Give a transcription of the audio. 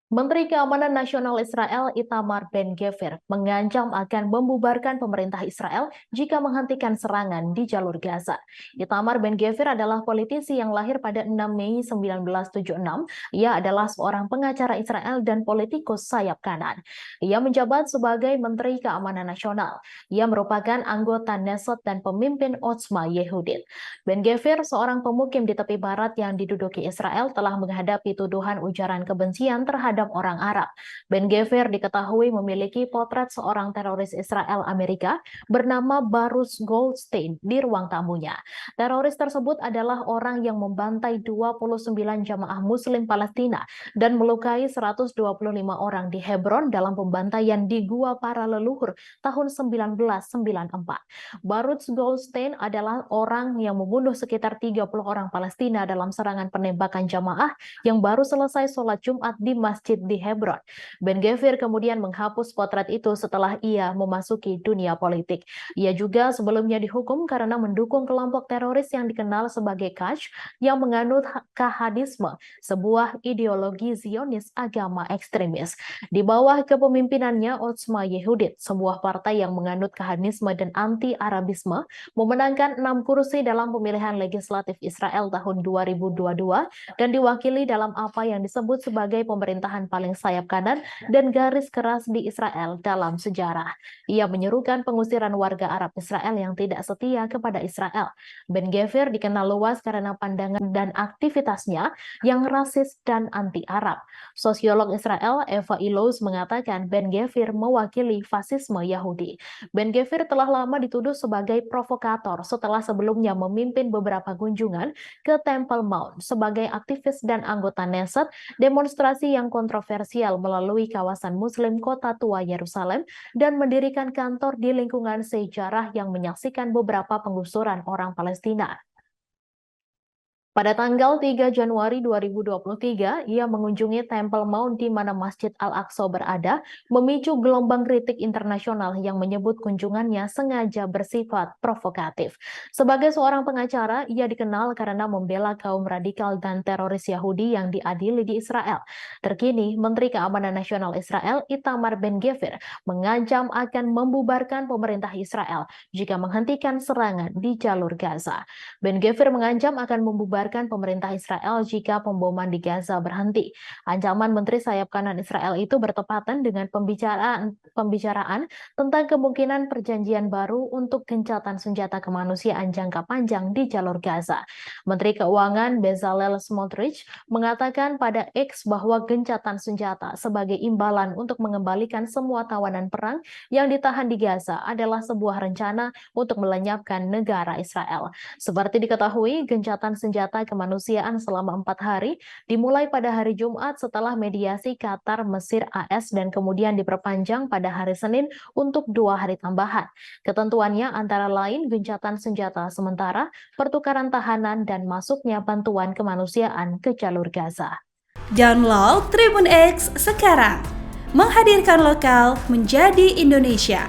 Menteri Keamanan Nasional Israel Itamar Ben-Gvir mengancam akan membubarkan pemerintah Israel jika menghentikan serangan di jalur Gaza. Itamar Ben-Gvir adalah politisi yang lahir pada 6 Mei 1976. Ia adalah seorang pengacara Israel dan politikus sayap kanan. Ia menjabat sebagai Menteri Keamanan Nasional. Ia merupakan anggota Knesset dan pemimpin Otzma Yehudit. Ben-Gvir, seorang pemukim di tepi barat yang diduduki Israel, telah menghadapi tuduhan ujaran kebencian terhadap orang Arab. Ben-Gvir diketahui memiliki potret seorang teroris Israel Amerika bernama Baruch Goldstein di ruang tamunya. Teroris tersebut adalah orang yang membantai 29 jamaah muslim Palestina dan melukai 125 orang di Hebron dalam pembantaian di Gua Para Leluhur tahun 1994. Baruch Goldstein adalah orang yang membunuh sekitar 30 orang Palestina dalam serangan penembakan jamaah yang baru selesai sholat Jumat di masjid di Hebron. Ben-Gvir kemudian menghapus potret itu setelah ia memasuki dunia politik. Ia juga sebelumnya dihukum karena mendukung kelompok teroris yang dikenal sebagai Kach yang menganut Kahadisme, sebuah ideologi Zionis agama ekstremis. Di bawah kepemimpinannya Otzma Yehudit, sebuah partai yang menganut Kahadisme dan anti-Arabisme, memenangkan 6 kursi dalam pemilihan legislatif Israel tahun 2022 dan diwakili dalam apa yang disebut sebagai pemerintahan paling sayap kanan dan garis keras di Israel dalam sejarah. Ia menyerukan pengusiran warga Arab Israel yang tidak setia kepada Israel. Ben-Gvir dikenal luas karena pandangan dan aktivitasnya yang rasis dan anti-Arab. Sosiolog Israel Eva Illouz mengatakan Ben-Gvir mewakili fasisme Yahudi. Ben-Gvir telah lama dituduh sebagai provokator setelah sebelumnya memimpin beberapa kunjungan ke Temple Mount sebagai aktivis dan anggota Knesset, demonstrasi yang kontroversial melalui kawasan Muslim Kota Tua Yerusalem dan mendirikan kantor di lingkungan sejarah yang menyaksikan beberapa penggusuran orang Palestina. Pada tanggal 3 Januari 2023, ia mengunjungi Temple Mount di mana Masjid Al-Aqsa berada, memicu gelombang kritik internasional yang menyebut kunjungannya sengaja bersifat provokatif. Sebagai seorang pengacara, ia dikenal karena membela kaum radikal dan teroris Yahudi yang diadili di Israel. Terkini, Menteri Keamanan Nasional Israel Itamar Ben-Gvir mengancam akan membubarkan pemerintah Israel jika menghentikan serangan di jalur Gaza. Ben-Gvir mengancam akan membubarkan pemerintah Israel jika pemboman di Gaza berhenti. Ancaman Menteri Sayap Kanan Israel itu bertepatan dengan pembicaraan tentang kemungkinan perjanjian baru untuk gencatan senjata kemanusiaan jangka panjang di jalur Gaza. Menteri Keuangan Bezalel Smotrich mengatakan pada X bahwa gencatan senjata sebagai imbalan untuk mengembalikan semua tawanan perang yang ditahan di Gaza adalah sebuah rencana untuk melenyapkan negara Israel. Seperti diketahui, gencatan senjata kemanusiaan selama 4 hari dimulai pada hari Jumat setelah mediasi Qatar, Mesir, AS dan kemudian diperpanjang pada hari Senin untuk 2 hari tambahan. Ketentuannya antara lain gencatan senjata sementara, pertukaran tahanan dan masuknya bantuan kemanusiaan ke jalur Gaza. Download Tribun X sekarang, menghadirkan lokal menjadi Indonesia.